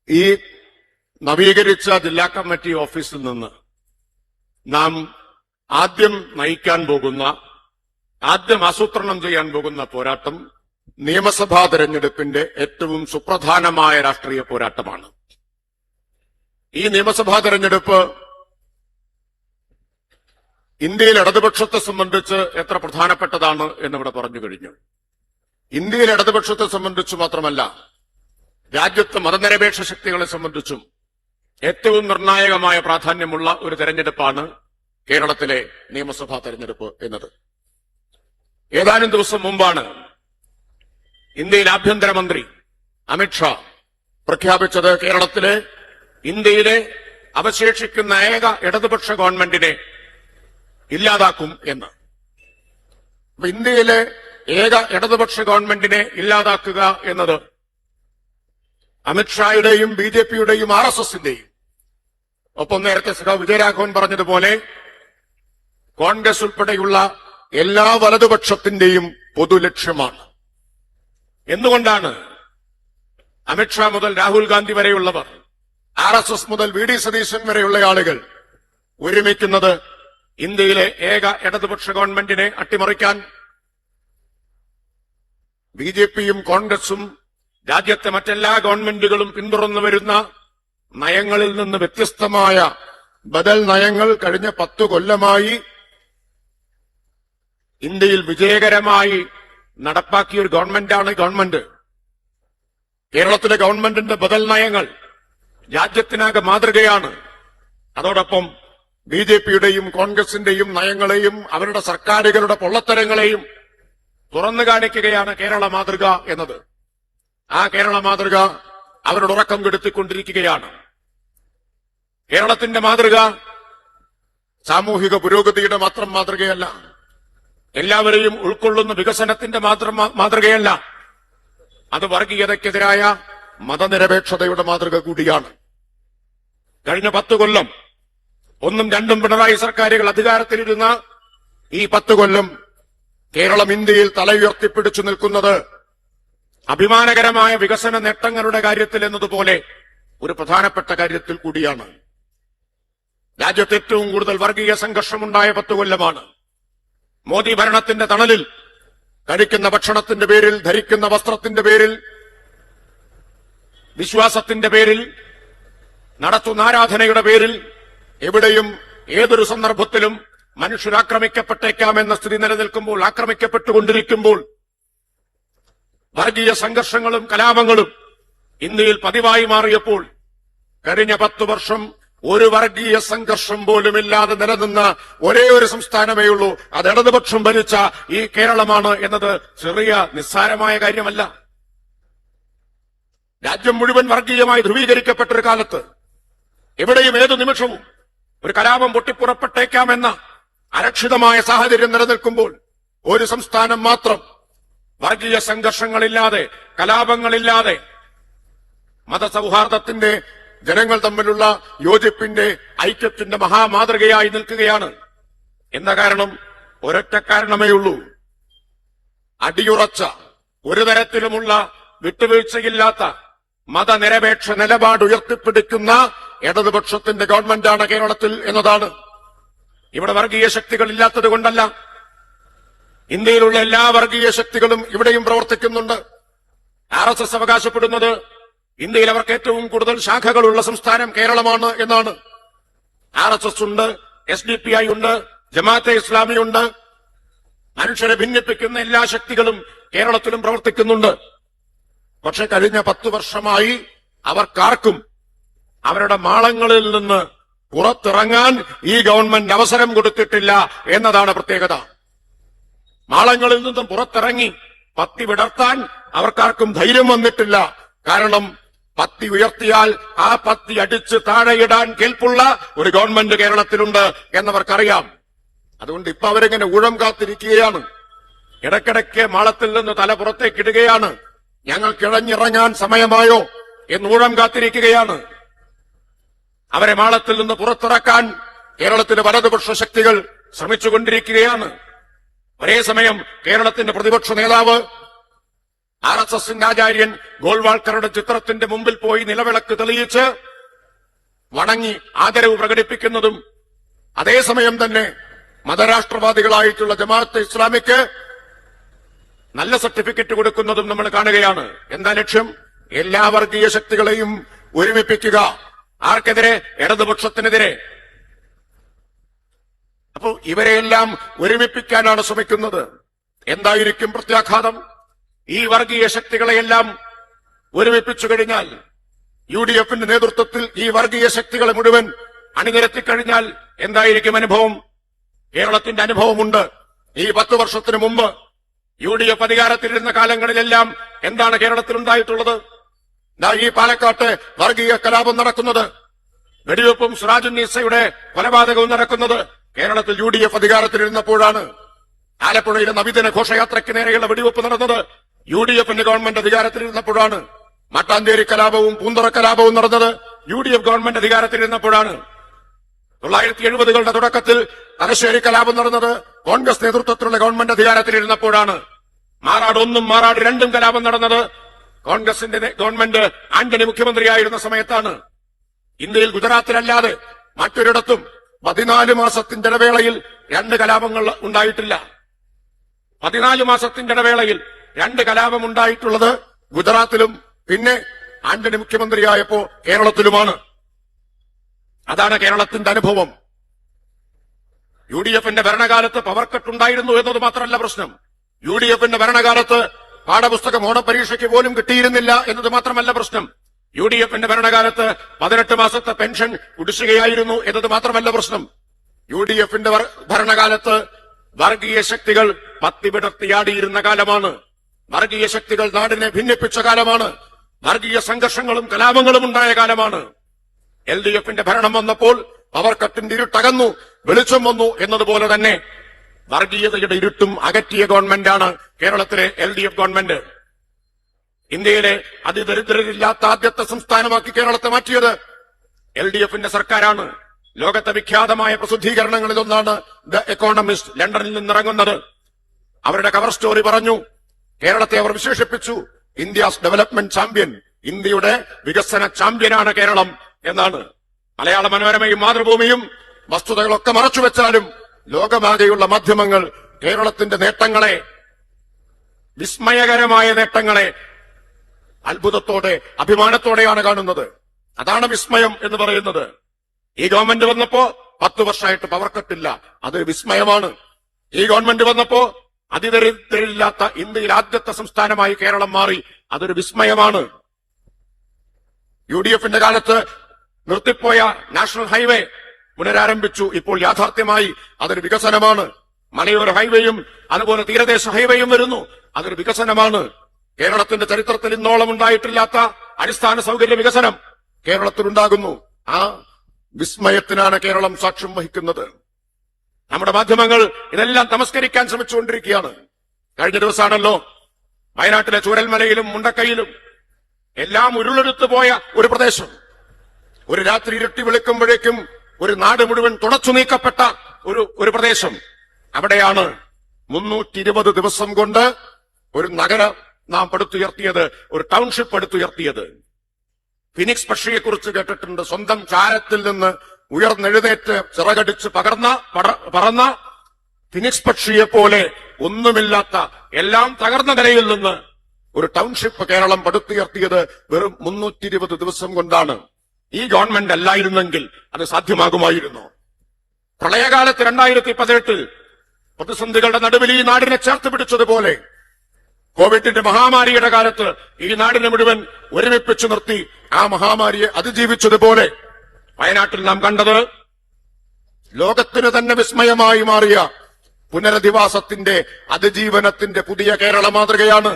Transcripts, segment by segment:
ഈ നവീകരിച്ച ജില്ലാ കമ്മിറ്റി ഓഫീസിൽ നിന്ന് നാം ആദ്യം ആസൂത്രണം ചെയ്യാൻ പോകുന്ന പോരാട്ടം നിയമസഭാ തെരഞ്ഞെടുപ്പിന്റെ ഏറ്റവും സുപ്രധാനമായ രാഷ്ട്രീയ പോരാട്ടമാണ്. ഈ നിയമസഭാ തെരഞ്ഞെടുപ്പ് ഇന്ത്യയിൽ ഇടതുപക്ഷത്തെ സംബന്ധിച്ച് എത്ര പ്രധാനപ്പെട്ടതാണ് എന്നിവിടെ പറഞ്ഞു കഴിഞ്ഞു. ഇന്ത്യയിൽ ഇടതുപക്ഷത്തെ സംബന്ധിച്ച് മാത്രമല്ല, രാജ്യത്ത് മതനിരപേക്ഷ ശക്തികളെ സംബന്ധിച്ചും ഏറ്റവും നിർണായകമായ പ്രാധാന്യമുള്ള ഒരു തെരഞ്ഞെടുപ്പാണ് കേരളത്തിലെ നിയമസഭാ തെരഞ്ഞെടുപ്പ് എന്നത്. ഏതാനും ദിവസം മുമ്പാണ് ഇന്ത്യയിലെ ആഭ്യന്തരമന്ത്രി അമിത്ഷാ പ്രഖ്യാപിച്ചത് കേരളത്തിലെ ഇന്ത്യയിലെ അവശേഷിക്കുന്ന ഏക ഇടതുപക്ഷ ഗവൺമെന്റിനെ ഇല്ലാതാക്കും എന്ന്. ഇന്ത്യയിലെ ഏക ഇടതുപക്ഷ ഗവൺമെന്റിനെ ഇല്ലാതാക്കുക എന്നത് അമിത്ഷായുടെയും BJPയുടെയും RSSന്റെയും ഒപ്പം നേരത്തെ സഖാവ് വിജയരാഘവൻ പറഞ്ഞതുപോലെ കോൺഗ്രസ് ഉൾപ്പെടെയുള്ള എല്ലാ വലതുപക്ഷത്തിന്റെയും പൊതുലക്ഷ്യമാണ്. എന്തുകൊണ്ടാണ് അമിത്ഷാ മുതൽ രാഹുൽ ഗാന്ധി വരെയുള്ളവർ, RSS മുതൽ VD സതീശൻ വരെയുള്ള ആളുകൾ ഒരുമിക്കുന്നത് ഇന്ത്യയിലെ ഏക ഇടതുപക്ഷ ഗവൺമെന്റിനെ അട്ടിമറിക്കാൻ? BJPയും കോൺഗ്രസും രാജ്യത്തെ മറ്റെല്ലാ ഗവൺമെന്റുകളും പിന്തുടർന്നു വരുന്ന നയങ്ങളിൽ നിന്ന് വ്യത്യസ്തമായ ബദൽ നയങ്ങൾ കഴിഞ്ഞ 10 കൊല്ലമായി ഇന്ത്യയിൽ വിജയകരമായി നടപ്പാക്കിയ ഒരു ഗവൺമെന്റ്. കേരളത്തിലെ ഗവൺമെന്റിന്റെ ബദൽ നയങ്ങൾ രാജ്യത്തിനാകെ മാതൃകയാണ്. അതോടൊപ്പം BJPയുടെയും കോൺഗ്രസിന്റെയും നയങ്ങളെയും അവരുടെ സർക്കാരുകളുടെ പൊള്ളത്തരങ്ങളെയും തുറന്നു കാണിക്കുകയാണ് കേരള മാതൃക എന്നത്. ആ കേരള മാതൃക അവരുടെ ഉറക്കം കെടുത്തിക്കൊണ്ടിരിക്കുകയാണ്. കേരളത്തിന്റെ മാതൃക സാമൂഹിക പുരോഗതിയുടെ മാത്രം മാതൃകയല്ല, എല്ലാവരെയും ഉൾക്കൊള്ളുന്ന വികസനത്തിന്റെ മാതൃകയല്ല, അത് വർഗീയതയ്ക്കെതിരായ മതനിരപേക്ഷതയുടെ മാതൃക കൂടിയാണ്. കഴിഞ്ഞ 10 കൊല്ലം 1ഉം 2ഉം പിണറായി സർക്കാരുകൾ അധികാരത്തിലിരുന്ന ഈ 10 കൊല്ലം കേരളം ഇന്ത്യയിൽ തലയുയർത്തിപ്പിടിച്ചു നിൽക്കുന്നത് അഭിമാനകരമായ വികസന നേട്ടങ്ങളുടെ കാര്യത്തിൽ എന്നതുപോലെ ഒരു പ്രധാനപ്പെട്ട കാര്യത്തിൽ കൂടിയാണ്. രാജ്യത്ത് ഏറ്റവും കൂടുതൽ വർഗീയ സംഘർഷമുണ്ടായ 10 കൊല്ലമാണ്. മോദി ഭരണത്തിന്റെ തണലിൽ കഴിക്കുന്ന ഭക്ഷണത്തിന്റെ പേരിൽ, ധരിക്കുന്ന വസ്ത്രത്തിന്റെ പേരിൽ, വിശ്വാസത്തിന്റെ പേരിൽ, നടത്തുന്ന ആരാധനയുടെ പേരിൽ എവിടെയും ഏതൊരു സന്ദർഭത്തിലും മനുഷ്യരാക്രമിക്കപ്പെട്ടേക്കാമെന്ന സ്ഥിതി നിലനിൽക്കുമ്പോൾ, ആക്രമിക്കപ്പെട്ടുകൊണ്ടിരിക്കുമ്പോൾ, വർഗീയ സംഘർഷങ്ങളും കലാപങ്ങളും ഇന്ത്യയിൽ പതിവായി മാറിയപ്പോൾ കഴിഞ്ഞ 10 വർഷം ഒരു വർഗീയ സംഘർഷം പോലുമില്ലാതെ നിലനിന്ന ഒരേ ഒരു സംസ്ഥാനമേ ഉള്ളൂ. അത് ഇടതുപക്ഷം ഭരിച്ച ഈ കേരളമാണ് എന്നത് ചെറിയ നിസ്സാരമായ കാര്യമല്ല. രാജ്യം മുഴുവൻ വർഗീയമായി ധ്രുവീകരിക്കപ്പെട്ടൊരു കാലത്ത് എവിടെയും ഏതു നിമിഷവും ഒരു കലാപം പൊട്ടിപ്പുറപ്പെട്ടേക്കാമെന്ന അരക്ഷിതമായ സാഹചര്യം നിലനിൽക്കുമ്പോൾ ഒരു സംസ്ഥാനം മാത്രം വർഗീയ സംഘർഷങ്ങളില്ലാതെ, കലാപങ്ങളില്ലാതെ, മതസൗഹാർദ്ദത്തിന്റെ, ജനങ്ങൾ തമ്മിലുള്ള യോജിപ്പിന്റെ, ഐക്യത്തിന്റെ മഹാമാതൃകയായി നിൽക്കുകയാണ്. എന്ന കാരണം ഒരൊറ്റ കാരണമേ ഉള്ളൂ. അടിയുറച്ച, ഒരു തരത്തിലുമുള്ള വിട്ടുവീഴ്ചയില്ലാത്ത മതനിരപേക്ഷ നിലപാട് ഉയർത്തിപ്പിടിക്കുന്ന ഇടതുപക്ഷത്തിന്റെ ഗവൺമെന്റാണ് കേരളത്തിൽ എന്നതാണ്. ഇവിടെ വർഗീയ ശക്തികൾ ഇല്ലാത്തത് കൊണ്ടല്ല, ഇന്ത്യയിലുള്ള എല്ലാ വർഗീയ ശക്തികളും ഇവിടെയും പ്രവർത്തിക്കുന്നുണ്ട്. RSS അവകാശപ്പെടുന്നത് ഇന്ത്യയിൽ അവർക്ക് ഏറ്റവും കൂടുതൽ ശാഖകളുള്ള സംസ്ഥാനം കേരളമാണ് എന്നാണ്. RSS ഉണ്ട്, SDPI ഉണ്ട്, ജമാഅത്തെ ഇസ്ലാമി ഉണ്ട്. മനുഷ്യരെ ഭിന്നിപ്പിക്കുന്ന എല്ലാ ശക്തികളും കേരളത്തിലും പ്രവർത്തിക്കുന്നുണ്ട്. പക്ഷെ കഴിഞ്ഞ 10 വർഷമായി അവർക്കാർക്കും അവരുടെ മാളങ്ങളിൽ നിന്ന് പുറത്തിറങ്ങാൻ ഈ ഗവൺമെന്റ് അവസരം കൊടുത്തിട്ടില്ല എന്നതാണ് പ്രത്യേകത. മാളങ്ങളിൽ നിന്നും പുറത്തിറങ്ങി പത്തി വിടർത്താൻ അവർക്കാർക്കും ധൈര്യം വന്നിട്ടില്ല. കാരണം പത്തി ഉയർത്തിയാൽ ആ പത്തി അടിച്ച് താഴെയിടാൻ കേൾപ്പുള്ള ഒരു ഗവൺമെന്റ് കേരളത്തിലുണ്ട് എന്നവർക്കറിയാം. അതുകൊണ്ട് ഇപ്പൊ അവരിങ്ങനെ ഊഴം കാത്തിരിക്കുകയാണ്. ഇടയ്ക്കിടയ്ക്ക് മാളത്തിൽ നിന്ന് തല പുറത്തേക്കിടുകയാണ്. ഞങ്ങൾ കിഴഞ്ഞിറങ്ങാൻ സമയമായോ എന്ന് ഊഴം കാത്തിരിക്കുകയാണ്. അവരെ മാളത്തിൽ നിന്ന് പുറത്തിറക്കാൻ കേരളത്തിലെ വലതുപക്ഷ ശക്തികൾ ശ്രമിച്ചുകൊണ്ടിരിക്കുകയാണ്. ഒരേ സമയം കേരളത്തിന്റെ പ്രതിപക്ഷ നേതാവ് RSSന്റെ ആചാര്യൻ ഗോൾവാൾക്കറുടെ ചിത്രത്തിന്റെ മുമ്പിൽ പോയി നിലവിളക്ക് തെളിയിച്ച് വണങ്ങി ആദരവ് പ്രകടിപ്പിക്കുന്നതും അതേസമയം തന്നെ മതരാഷ്ട്രവാദികളായിട്ടുള്ള ജമാഅത്തെ ഇസ്ലാമിക്ക് നല്ല സർട്ടിഫിക്കറ്റ് കൊടുക്കുന്നതും നമ്മൾ കാണുകയാണ്. എന്താ ലക്ഷ്യം? എല്ലാ വർഗീയ ശക്തികളെയും ഒരുമിപ്പിക്കുക. ആർക്കെതിരെ? ഇടതുപക്ഷത്തിനെതിരെ. അപ്പോ ഇവരെയെല്ലാം ഒരുമിപ്പിക്കാനാണ് ശ്രമിക്കുന്നത്. എന്തായിരിക്കും പ്രത്യാഘാതം? ഈ വർഗീയ ശക്തികളെയെല്ലാം ഒരുമിപ്പിച്ചു കഴിഞ്ഞാൽ, UDFന്റെ നേതൃത്വത്തിൽ ഈ വർഗീയ ശക്തികളെ മുഴുവൻ അണിനിരത്തിക്കഴിഞ്ഞാൽ എന്തായിരിക്കും അനുഭവം? കേരളത്തിന്റെ അനുഭവമുണ്ട്. ഈ 10 വർഷത്തിന് മുമ്പ് UDF അധികാരത്തിലിരുന്ന കാലങ്ങളിലെല്ലാം എന്താണ് കേരളത്തിൽ ഉണ്ടായിട്ടുള്ളത്? ഈ പാലക്കാട്ട് വർഗീയ കലാപം നടക്കുന്നത്, വെടിവെപ്പും സിറാജുന്നീസയുടെ കൊലപാതകവും നടക്കുന്നത് കേരളത്തിൽ UDF അധികാരത്തിലിരുന്നപ്പോഴാണ്. ആലപ്പുഴയിലെ നബിദിന ഘോഷയാത്രയ്ക്ക് നേരെയുള്ള വെടിവെപ്പ് നടന്നത് UDFന്റെ ഗവൺമെന്റ് അധികാരത്തിലിരുന്നപ്പോഴാണ്. മട്ടാഞ്ചേരി കലാപവും പൂന്തറ കലാപവും നടന്നത് UDF ഗവൺമെന്റ് അധികാരത്തിലിരുന്നപ്പോഴാണ്. 1970കളുടെ തുടക്കത്തിൽ തലശ്ശേരി കലാപം നടന്നത് കോൺഗ്രസ് നേതൃത്വത്തിലുള്ള ഗവൺമെന്റ് അധികാരത്തിലിരുന്നപ്പോഴാണ്. മാറാട് 1ഉം മാറാട് 2ഉം കലാപം നടന്നത് കോൺഗ്രസിന്റെ ഗവൺമെന്റ് ആന്റണി മുഖ്യമന്ത്രിയായിരുന്ന സമയത്താണ്. ഇന്ത്യയിൽ ഗുജറാത്തിലല്ലാതെ മറ്റൊരിടത്തും 14 മാസത്തിന്റെ ഇടവേളയിൽ 2 കലാപങ്ങൾ ഉണ്ടായിട്ടില്ല. 14 മാസത്തിന്റെ ഇടവേളയിൽ 2 കലാപം ഉണ്ടായിട്ടുള്ളത് ഗുജറാത്തിലും പിന്നെ ആന്റണി മുഖ്യമന്ത്രിയായപ്പോ കേരളത്തിലുമാണ്. അതാണ് കേരളത്തിന്റെ അനുഭവം. UDFന്റെ ഭരണകാലത്ത് പവർ കട്ട് ഉണ്ടായിരുന്നു എന്നത് മാത്രമല്ല പ്രശ്നം. UDFന്റെ ഭരണകാലത്ത് പാഠപുസ്തകം ഓണപരീക്ഷയ്ക്ക് പോലും കിട്ടിയിരുന്നില്ല എന്നത് മാത്രമല്ല പ്രശ്നം. UDFന്റെ ഭരണകാലത്ത് 18 മാസത്തെ പെൻഷൻ കുടിശ്ശികയായിരുന്നു എന്നത് മാത്രമല്ല പ്രശ്നം. UDFന്റെ ഭരണകാലത്ത് വർഗീയ ശക്തികൾ പത്തിവിടർത്തിയാടിയിരുന്ന കാലമാണ്. വർഗീയ ശക്തികൾ നാടിനെ ഭിന്നിപ്പിച്ച കാലമാണ്. വർഗീയ സംഘർഷങ്ങളും കലാപങ്ങളും ഉണ്ടായ കാലമാണ്. LDFന്റെ ഭരണം വന്നപ്പോൾ പവർ കട്ടിന്റെ ഇരുട്ടകന്നു, വെളിച്ചം വന്നു എന്നതുപോലെ തന്നെ വർഗീയതയുടെ ഇരുട്ടും അകറ്റിയ ഗവൺമെന്റാണ് കേരളത്തിലെ LDF ഗവൺമെന്റ്. ഇന്ത്യയിലെ അതിദരിദ്രരില്ലാത്ത ആദ്യത്തെ സംസ്ഥാനമാക്കി കേരളത്തെ മാറ്റിയത് LDFന്റെ സർക്കാരാണ്. ലോകത്തെ വിഖ്യാതമായ പ്രസിദ്ധീകരണങ്ങളിലൊന്നാണ് ദ എക്കോണമിസ്റ്റ്, ലണ്ടനിൽ നിന്നിറങ്ങുന്നത്. അവരുടെ കവർ സ്റ്റോറി പറഞ്ഞു, കേരളത്തെ അവർ വിശേഷിപ്പിച്ചു ഇന്ത്യാസ് ഡെവലപ്മെന്റ് ചാമ്പ്യൻ, ഇന്ത്യയുടെ വികസന ചാമ്പ്യനാണ് കേരളം എന്നാണ്. മലയാള മനോരമയും മാതൃഭൂമിയും വസ്തുതകളൊക്കെ മറച്ചുവെച്ചാലും ലോകമാകെയുള്ള മാധ്യമങ്ങൾ കേരളത്തിന്റെ നേട്ടങ്ങളെ, വിസ്മയകരമായ നേട്ടങ്ങളെ അത്ഭുതത്തോടെ അഭിമാനത്തോടെയാണ് കാണുന്നത്. അതാണ് വിസ്മയം എന്ന് പറയുന്നത്. ഈ ഗവൺമെന്റ് വന്നപ്പോ 10 വർഷമായിട്ട് പവർ കട്ടില്ല, അതൊരു വിസ്മയമാണ്. ഈ ഗവൺമെന്റ് വന്നപ്പോ അതിദരിദ്രരില്ലാത്ത ഇന്ത്യയിൽ ആദ്യത്തെ സംസ്ഥാനമായി കേരളം മാറി, അതൊരു വിസ്മയമാണ്. UDFന്റെ കാലത്ത് നിർത്തിപ്പോയ നാഷണൽ ഹൈവേ പുനരാരംഭിച്ചു, ഇപ്പോൾ യാഥാർത്ഥ്യമായി, അതൊരു വികസനമാണ്. മലയോര ഹൈവേയും അതുപോലെ തീരദേശ ഹൈവേയും വരുന്നു, അതൊരു വികസനമാണ്. കേരളത്തിന്റെ ചരിത്രത്തിൽ ഇന്നോളം ഉണ്ടായിട്ടില്ലാത്ത അടിസ്ഥാന സൗകര്യ വികസനം കേരളത്തിലുണ്ടാകുന്നു. ആ വിസ്മയത്തിനാണ് കേരളം സാക്ഷ്യം വഹിക്കുന്നത്. നമ്മുടെ മാധ്യമങ്ങൾ ഇതെല്ലാം തമസ്കരിക്കാൻ ശ്രമിച്ചുകൊണ്ടിരിക്കുകയാണ്. കഴിഞ്ഞ ദിവസമാണല്ലോ വയനാട്ടിലെ ചൂരൽമലയിലും മുണ്ടക്കൈയിലും എല്ലാം ഉരുളെടുത്തു പോയ ഒരു പ്രദേശം, ഒരു രാത്രി ഇരുട്ടി വെളുക്കുമ്പോഴേക്കും ഒരു നാട് മുഴുവൻ തുടച്ചു നീക്കപ്പെട്ട ഒരു പ്രദേശം. അവിടെയാണ് 320 ദിവസം കൊണ്ട് ഒരു നഗരം നാം പടുത്തുയർത്തിയത്, ഒരു ടൗൺഷിപ്പ് പടുത്തുയർത്തിയത്. ഫിനിക്സ് പക്ഷിയെക്കുറിച്ച് കേട്ടിട്ടുണ്ട്. സ്വന്തം ചാരത്തിൽ നിന്ന് ഉയർന്നെഴുന്നേറ്റ് ചിറകടിച്ച് പറന്ന ഫിനിക്സ് പക്ഷിയെ പോലെ ഒന്നുമില്ലാത്ത, എല്ലാം തകർന്ന നിലയിൽ നിന്ന് ഒരു ടൗൺഷിപ്പ് കേരളം പടുത്തുയർത്തിയത് വെറും 320 ദിവസം കൊണ്ടാണ്. ഈ ഗവൺമെന്റ് അല്ലായിരുന്നെങ്കിൽ അത് സാധ്യമാകുമായിരുന്നു. പ്രളയകാലത്ത് 2018 പ്രതിസന്ധികളുടെ നടുവിൽ ഈ നാടിനെ ചേർത്ത് പിടിച്ചതുപോലെ കോവിഡിന്റെ മഹാമാരിയുടെ കാലത്ത് ഈ നാടിനെ മുഴുവൻ ഒരുമിപ്പിച്ചു നിർത്തി ആ മഹാമാരിയെ അതിജീവിച്ചതുപോലെ വയനാട്ടിൽ നാം കണ്ടത് ലോകത്തിന് തന്നെ വിസ്മയമായി മാറിയ പുനരധിവാസത്തിന്റെ, അതിജീവനത്തിന്റെ പുതിയ കേരള മാതൃകയാണ്.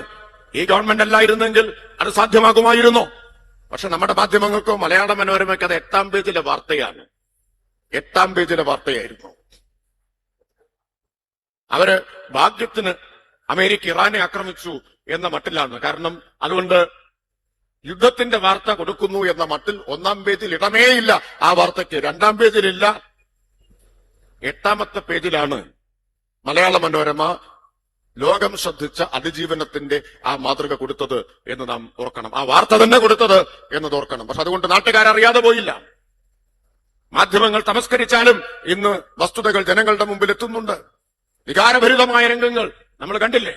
ഈ ഗവൺമെന്റ് അല്ലായിരുന്നെങ്കിൽ അത് സാധ്യമാകുമായിരുന്നോ? പക്ഷെ നമ്മുടെ മാധ്യമങ്ങൾക്കോ മലയാള മനോരമയ്ക്ക് അത് 8ാം പേജിലെ വാർത്തയാണ്. 8ാം പേജിലെ വാർത്തയായിരുന്നു. അവര് ഭാഗ്യത്തിന് അമേരിക്ക ഇറാനെ ആക്രമിച്ചു എന്ന മട്ടിലാണ്. കാരണം അതുകൊണ്ട് യുദ്ധത്തിന്റെ വാർത്ത കൊടുക്കുന്നു എന്ന മട്ടിൽ 1ാം പേജിൽ ഇടമേയില്ല ആ വാർത്തയ്ക്ക്. 2ാം പേജിലില്ല. 8ാമത്തെ പേജിലാണ് മലയാള മനോരമ ലോകം ശ്രദ്ധിച്ച അതിജീവനത്തിന്റെ ആ മാതൃക കൊടുത്തത് എന്ന് നാം ഓർക്കണം. ആ വാർത്ത തന്നെ കൊടുത്തത് എന്നത് ഓർക്കണം. പക്ഷെ അതുകൊണ്ട് നാട്ടുകാരറിയാതെ പോയില്ല. മാധ്യമങ്ങൾ തമസ്കരിച്ചാലും ഇന്ന് വസ്തുതകൾ ജനങ്ങളുടെ മുമ്പിൽ എത്തുന്നുണ്ട്. വികാരഭരിതമായ രംഗങ്ങൾ നമ്മൾ കണ്ടില്ലേ?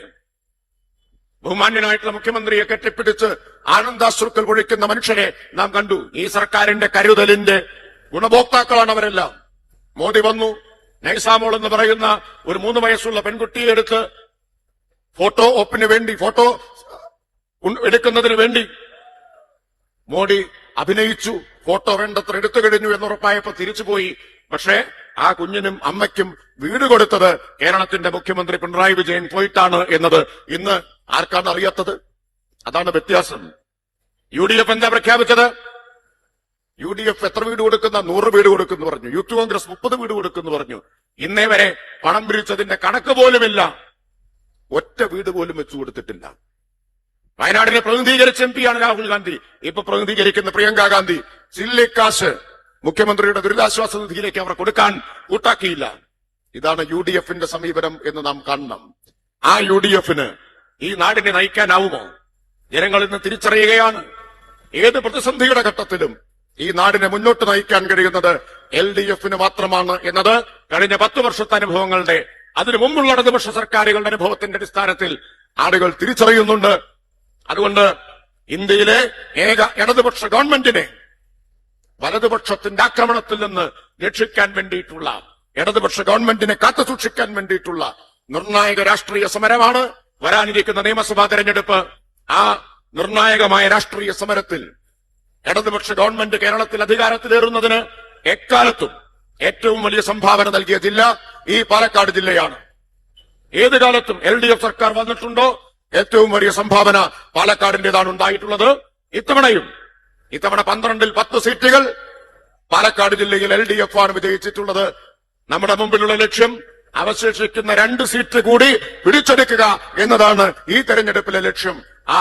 ബഹുമാന്യനായിട്ടുള്ള മുഖ്യമന്ത്രിയെ കെട്ടിപ്പിടിച്ച് ആനന്ദാശ്രുക്കൾ പൊഴിക്കുന്ന മനുഷ്യരെ നാം കണ്ടു. ഈ സർക്കാരിന്റെ കരുതലിന്റെ ഗുണഭോക്താക്കളാണ് അവരെല്ലാം. മോദി വന്നു, നൈസാമോൾ എന്ന് പറയുന്ന ഒരു 3 വയസ്സുള്ള പെൺകുട്ടിയെ എടുത്ത് ഫോട്ടോ ഓപ്പിന് വേണ്ടി, ഫോട്ടോ എടുക്കുന്നതിന് വേണ്ടി മോഡി അഭിനയിച്ചു. ഫോട്ടോ വേണ്ടത്ര എടുത്തു കഴിഞ്ഞു എന്നുറപ്പായപ്പോ തിരിച്ചുപോയി. പക്ഷേ ആ കുഞ്ഞിനും അമ്മയ്ക്കും വീട് കൊടുത്തത് കേരളത്തിന്റെ മുഖ്യമന്ത്രി പിണറായി വിജയൻ പോയിട്ടാണ് എന്നത് ഇന്ന് ആർക്കാണ് അറിയാത്തത്? അതാണ് വ്യത്യാസം. UDF എന്താ പ്രഖ്യാപിച്ചത്? UDF എത്ര വീട് കൊടുക്കുന്ന? 100 വീട് കൊടുക്കുന്നു പറഞ്ഞു. യൂത്ത് കോൺഗ്രസ് 30 വീട് കൊടുക്കുന്നു പറഞ്ഞു. ഇന്നേ വരെ പണം പിരിച്ചതിന്റെ കണക്ക് പോലുമില്ല. ഒറ്റ വീട് പോലും വെച്ചു കൊടുത്തിട്ടില്ല. വയനാടിനെ പ്രതിനിധീകരിച്ച MP ആണ് രാഹുൽ ഗാന്ധി. ഇപ്പൊ പ്രതിനിധീകരിക്കുന്ന പ്രിയങ്ക ഗാന്ധി ചില്ലിക്കാശ് മുഖ്യമന്ത്രിയുടെ ദുരിതാശ്വാസ നിധിയിലേക്ക് അവർ കൊടുക്കാൻ കൂട്ടാക്കിയില്ല. ഇതാണ് UDFന്റെ സമീപനം എന്ന് നാം കാണണം. ആ UDFന് ഈ നാടിനെ നയിക്കാനാവുമോ? ജനങ്ങൾ ഇന്ന് തിരിച്ചറിയുകയാണ്. ഏത് പ്രതിസന്ധിയുടെ ഘട്ടത്തിലും ഈ നാടിനെ മുന്നോട്ട് നയിക്കാൻ കഴിയുന്നത് LDFന് മാത്രമാണ് എന്നത് കഴിഞ്ഞ 10 വർഷത്തെ അനുഭവങ്ങളുടെ, അതിനു മുമ്പുള്ള ഇടതുപക്ഷ സർക്കാരുകളുടെ അനുഭവത്തിന്റെ അടിസ്ഥാനത്തിൽ ആളുകൾ തിരിച്ചറിയുന്നുണ്ട്. അതുകൊണ്ട് ഇന്ത്യയിലെ ഏക ഇടതുപക്ഷ ഗവൺമെന്റിനെ വലതുപക്ഷത്തിന്റെ ആക്രമണത്തിൽ നിന്ന് രക്ഷിക്കാൻ വേണ്ടിയിട്ടുള്ള, ഇടതുപക്ഷ ഗവൺമെന്റിനെ കാത്തുസൂക്ഷിക്കാൻ വേണ്ടിയിട്ടുള്ള നിർണായക രാഷ്ട്രീയ സമരമാണ് വരാനിരിക്കുന്ന നിയമസഭാ തെരഞ്ഞെടുപ്പ്. ആ നിർണായകമായ രാഷ്ട്രീയ സമരത്തിൽ ഇടതുപക്ഷ ഗവൺമെന്റ് കേരളത്തിൽ അധികാരത്തിലേറുന്നതിന് എക്കാലത്തും ഏറ്റവും വലിയ സംഭാവന നൽകിയ ജില്ല ഈ പാലക്കാട് ജില്ലയാണ്. ഏത് കാലത്തും LDF സർക്കാർ വന്നിട്ടുണ്ടോ ഏറ്റവും വലിയ സംഭാവന പാലക്കാടിന്റേതാണ് ഉണ്ടായിട്ടുള്ളത്. ഇത്തവണ 12ൽ 10 സീറ്റുകൾ പാലക്കാട് ജില്ലയിൽ LDF ആണ് വിജയിച്ചിട്ടുള്ളത്. നമ്മുടെ മുമ്പിലുള്ള ലക്ഷ്യം അവശേഷിക്കുന്ന 2 സീറ്റ് കൂടി പിടിച്ചെടുക്കുക എന്നതാണ് ഈ തെരഞ്ഞെടുപ്പിലെ ലക്ഷ്യം. ആ